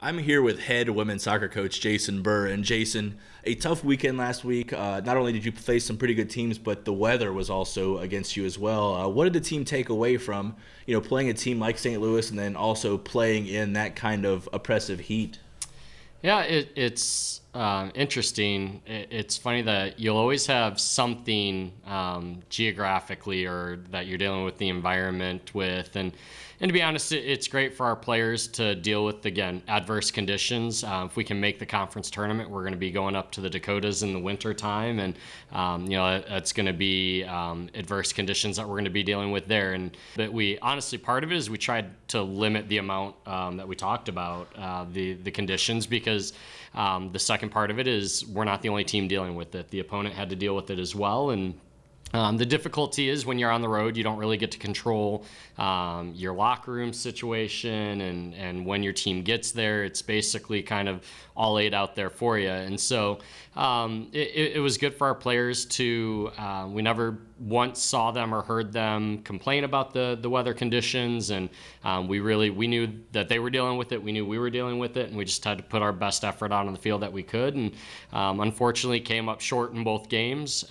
I'm here with head women's soccer coach Jason Burr. And Jason, a tough weekend last week. Not only did you face some pretty good teams, but the weather was also against you as well. What did the team take away from, playing a team like St. Louis and then also playing in that kind of oppressive heat? Yeah, it's interesting. It's funny that you'll always have something geographically or that you're dealing with the environment with. And to be honest, it's great for our players to deal with, again, adverse conditions. If we can make the conference tournament, we're going to be going up to the Dakotas in the winter time. And, that's going to be adverse conditions that we're going to be dealing with there. But we honestly, part of it is we tried to limit the amount that we talked about, the conditions, because the second part of it is we're not the only team dealing with it. The opponent had to deal with it as well. And the difficulty is when you're on the road, you don't really get to control your locker room situation, and when your team gets there, it's basically kind of all laid out there for you. And so it was good for our players to, we never once saw them or heard them complain about the weather conditions, and we knew that they were dealing with it, we knew we were dealing with it, and we just had to put our best effort out on the field that we could, and unfortunately came up short in both games,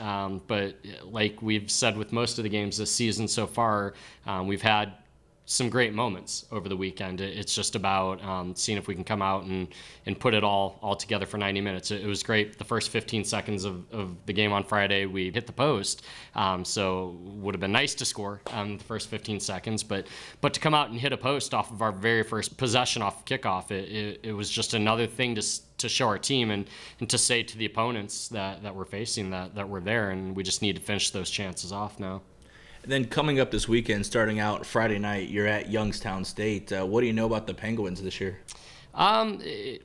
but like we've said with most of the games this season so far, we've had some great moments over the weekend. It's just about seeing if we can come out and put it all together for 90 minutes. It was great. The first 15 seconds of the game on Friday, we hit the post. So would have been nice to score the first 15 seconds, but to come out and hit a post off of our very first possession off kickoff, it was just another thing to show our team and to say to the opponents that we're facing that we're there, and we just need to finish those chances off now. And then coming up this weekend, starting out Friday night, you're at Youngstown State. What do you know about the Penguins this year?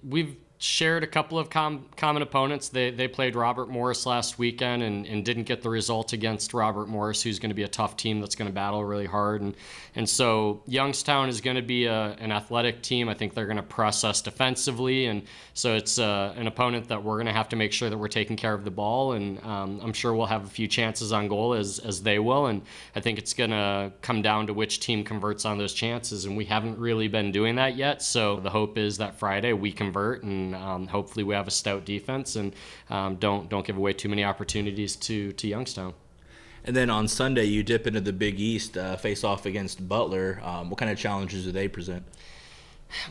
We've shared a couple of common opponents. They played Robert Morris last weekend and didn't get the result against Robert Morris, who's going to be a tough team that's going to battle really hard. And so Youngstown is going to be an athletic team. I think they're going to press us defensively. And so it's an opponent that we're going to have to make sure that we're taking care of the ball. And I'm sure we'll have a few chances on goal as they will. And I think it's going to come down to which team converts on those chances. And we haven't really been doing that yet. So the hope is that Friday we convert, and hopefully we have a stout defense and don't give away too many opportunities to Youngstown. And then on Sunday, you dip into the Big East, face off against Butler. What kind of challenges do they present?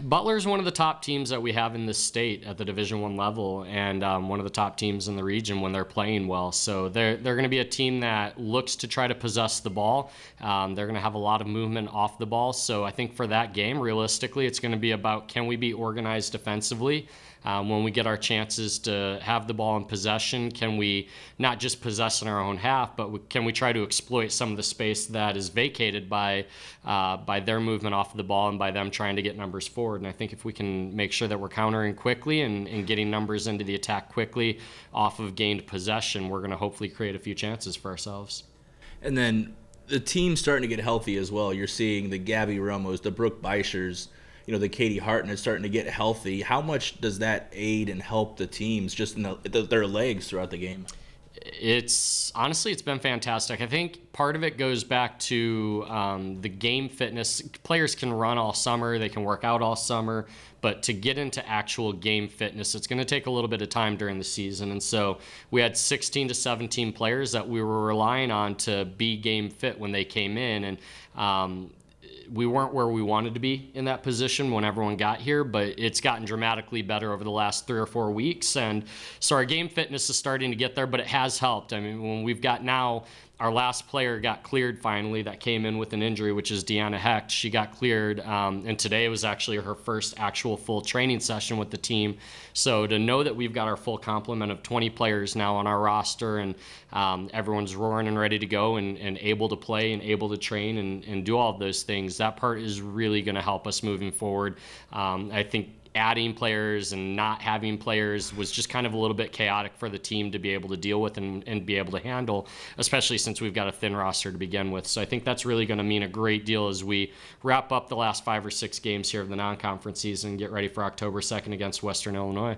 Butler's one of the top teams that we have in this state at the Division I level, and one of the top teams in the region when they're playing well. So they're going to be a team that looks to try to possess the ball. They're going to have a lot of movement off the ball. So I think for that game, realistically, it's going to be about, can we be organized defensively? When we get our chances to have the ball in possession, can we not just possess in our own half, but can we try to exploit some of the space that is vacated by their movement off of the ball and by them trying to get numbers forward? And I think if we can make sure that we're countering quickly and getting numbers into the attack quickly off of gained possession, we're going to hopefully create a few chances for ourselves. And then the team's starting to get healthy as well. You're seeing the Gabby Romos, the Brooke Beischers, the Katie Harton is starting to get healthy. How much does that aid and help the teams just in their legs throughout the game? It's been fantastic. I think part of it goes back to the game fitness. Players can run all summer, they can work out all summer, but to get into actual game fitness, it's going to take a little bit of time during the season. And so we had 16 to 17 players that we were relying on to be game fit when they came in, and we weren't where we wanted to be in that position when everyone got here, but it's gotten dramatically better over the last 3 or 4 weeks. And so our game fitness is starting to get there, but it has helped. I mean, when we've got now, our last player got cleared finally that came in with an injury, which is Deanna Hecht. She got cleared, and today was actually her first actual full training session with the team. So to know that we've got our full complement of 20 players now on our roster, and everyone's roaring and ready to go and able to play and able to train and do all of those things, that part is really going to help us moving forward. I think adding players and not having players was just kind of a little bit chaotic for the team to be able to deal with and be able to handle, especially since we've got a thin roster to begin with. So I think that's really going to mean a great deal as we wrap up the last 5 or 6 games here of the non-conference season and get ready for October 2nd against Western Illinois.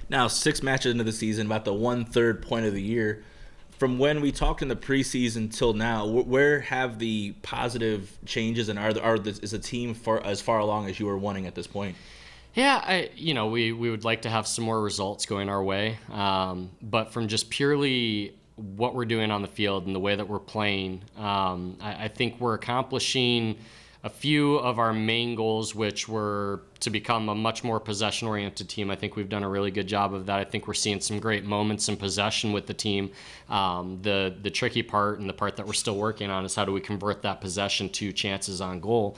Now, 6 matches into the season, about the 1/3 point of the year. From when we talked in the preseason till now, where have the positive changes and is the team as far along as you were wanting at this point? Yeah, we would like to have some more results going our way, but from just purely what we're doing on the field and the way that we're playing, I think we're accomplishing a few of our main goals, which were to become a much more possession-oriented team. I think we've done a really good job of that. I think we're seeing some great moments in possession with the team. The tricky part and the part that we're still working on is how do we convert that possession to chances on goal.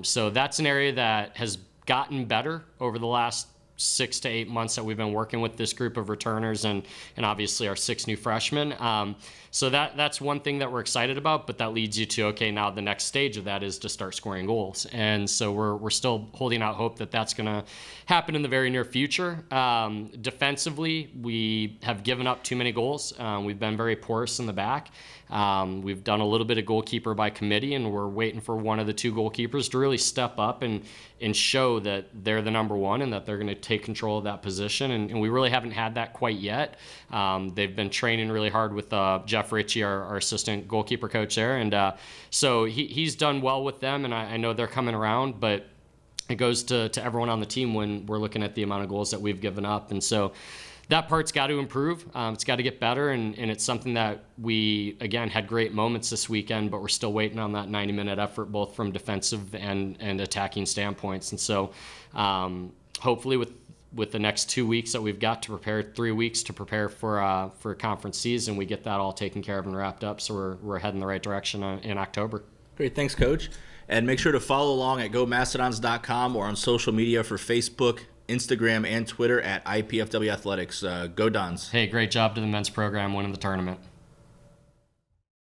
So that's an area that has gotten better over the last 6 to 8 months that we've been working with this group of returners and obviously our 6 new freshmen. So that's one thing that we're excited about, but that leads you to, okay, now the next stage of that is to start scoring goals. And so we're still holding out hope that that's going to happen in the very near future. Defensively, we have given up too many goals. We've been very porous in the back. We've done a little bit of goalkeeper by committee, and we're waiting for one of the 2 goalkeepers to really step up and show that they're the number one and that they're going to take control of that position. And we really haven't had that quite yet. They've been training really hard with Jeff Ritchie, our assistant goalkeeper coach there. And so he's done well with them, and I know they're coming around, but it goes to everyone on the team when we're looking at the amount of goals that we've given up. And so that part's got to improve. It's got to get better, and it's something that we, again, had great moments this weekend, but we're still waiting on that 90-minute effort, both from defensive and attacking standpoints. And so hopefully with the next 2 weeks that we've got to prepare, 3 weeks to prepare for a conference season, we get that all taken care of and wrapped up, so we're heading the right direction in October. Great, thanks, Coach. And make sure to follow along at GoMastodons.com or on social media for Facebook, Instagram, and Twitter at IPFW Athletics. Go Dons. Hey, great job to the men's program winning the tournament.